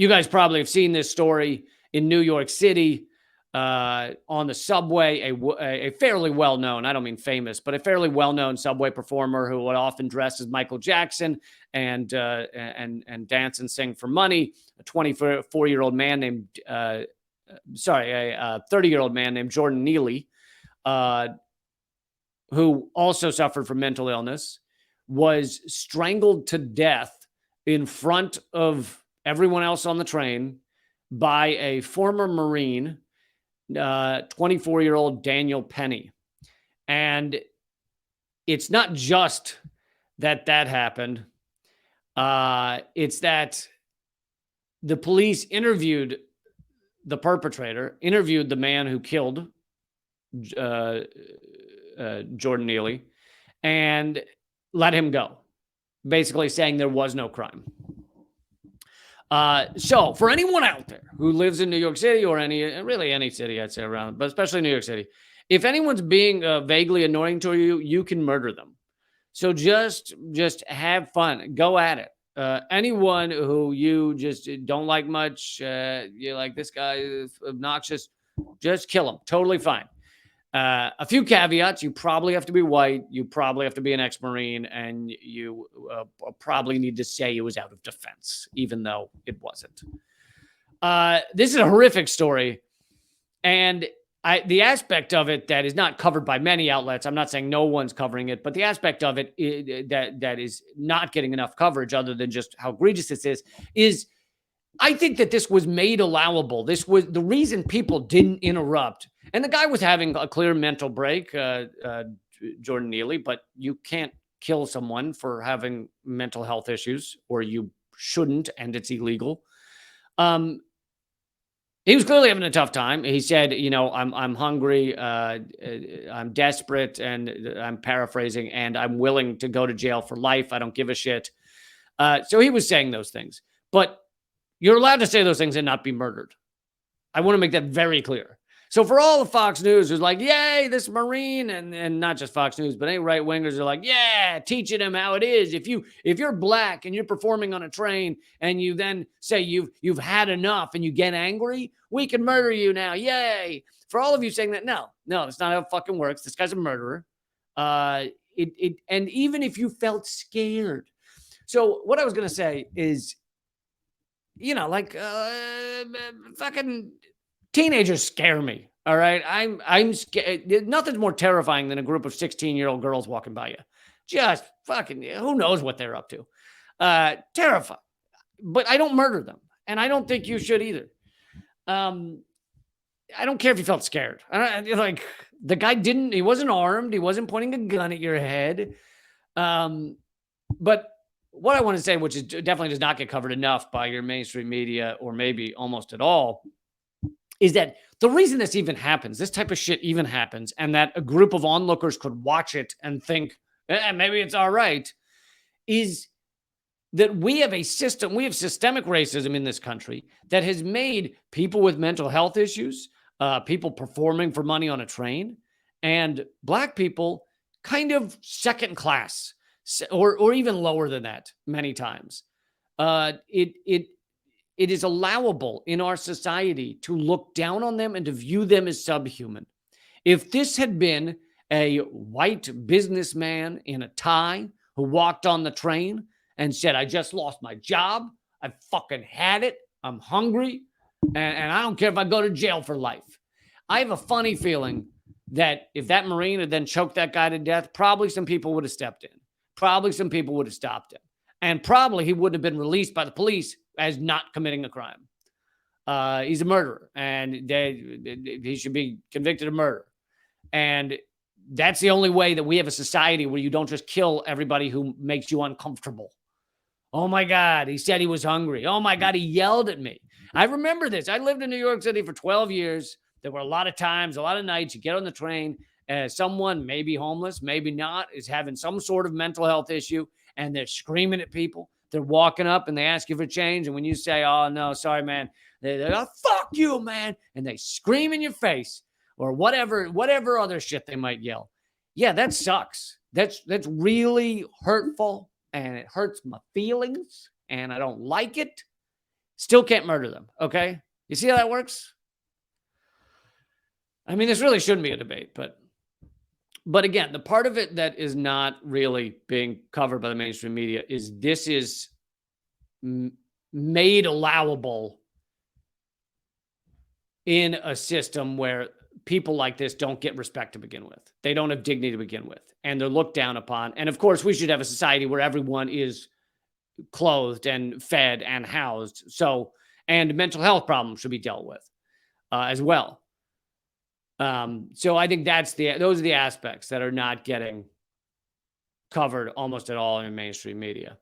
You guys probably have seen this story in New York City on the subway. A fairly well-known, I don't mean famous, but a fairly well-known subway performer who would often dress as Michael Jackson and dance and sing for money. A 24-year-old man named, a 30-year-old man named Jordan Neely, who also suffered from mental illness, was strangled to death in front of everyone else on the train by a former Marine, 24-year-old Daniel Penny. And it's not just that happened. It's that the police interviewed the perpetrator, interviewed the man who killed Jordan Neely, and let him go, basically saying there was no crime. So for anyone out there who lives in New York City or any city, I'd say around, but especially New York City, if anyone's being vaguely annoying to you, you can murder them. So just have fun, go at it. Anyone who you just don't like much, you're like, this guy is obnoxious, just kill him. Totally fine. A few caveats: you probably have to be white, you probably have to be an ex-Marine, and you probably need to say it was out of defense, even though it wasn't. This is a horrific story, and the aspect of it that is not covered by many outlets, I'm not saying no one's covering it, but the aspect of it that is not getting enough coverage, other than just how egregious this is I think that this was made allowable. This was the reason people didn't interrupt. And the guy was having a clear mental break, Jordan Neely, but you can't kill someone for having mental health issues, or you shouldn't, and it's illegal. He was clearly having a tough time. He said, I'm hungry, I'm desperate, and I'm paraphrasing, and I'm willing to go to jail for life. I don't give a shit. So he was saying those things. But you're allowed to say those things and not be murdered. I want to make that very clear. So for all of Fox News who's like, yay, this Marine, and not just Fox News, but any right-wingers are like, yeah, teaching him how it is. If you're black and you're performing on a train and you then say you've had enough and you get angry, we can murder you now. Yay. For all of you saying that, no, that's not how it fucking works. This guy's a murderer. And even if you felt scared. So what I was going to say is, fucking teenagers scare me. All right. I'm scared. Nothing's more terrifying than a group of 16-year-old girls walking by you. Just fucking, who knows what they're up to. Terrifying. But I don't murder them. And I don't think you should either. I don't care if you felt scared. The guy he wasn't armed. He wasn't pointing a gun at your head. But what I want to say, which is definitely does not get covered enough by your mainstream media, or maybe almost at all, is that the reason this even happens, this type of shit even happens, and that a group of onlookers could watch it and think, maybe it's all right, is that we have a system, we have systemic racism in this country that has made people with mental health issues, people performing for money on a train, and black people kind of second class. Or even lower than that many times. It is allowable in our society to look down on them and to view them as subhuman. If this had been a white businessman in a tie who walked on the train and said, I just lost my job, I fucking had it, I'm hungry, and I don't care if I go to jail for life. I have a funny feeling that if that Marine had then choked that guy to death, probably some people would have stepped in. Probably some people would have stopped him. And probably he wouldn't have been released by the police as not committing a crime. He's a murderer, and he should be convicted of murder. And that's the only way that we have a society where you don't just kill everybody who makes you uncomfortable. Oh my God, he said he was hungry. Oh my God, he yelled at me. I remember this. I lived in New York City for 12 years. There were a lot of times, a lot of nights, you get on the train, someone, maybe homeless, maybe not, is having some sort of mental health issue, and they're screaming at people. They're walking up and they ask you for change. And when you say, oh, no, sorry, man, they're like, fuck you, man. And they scream in your face, or whatever other shit they might yell. Yeah, that sucks. That's really hurtful, and it hurts my feelings, and I don't like it. Still can't murder them. Okay. You see how that works? I mean, this really shouldn't be a debate, but again, the part of it that is not really being covered by the mainstream media is this is made allowable in a system where people like this don't get respect to begin with. They don't have dignity to begin with, and they're looked down upon. And of course, we should have a society where everyone is clothed and fed and housed. So, and mental health problems should be dealt with as well. So I think those are the aspects that are not getting covered almost at all in mainstream media.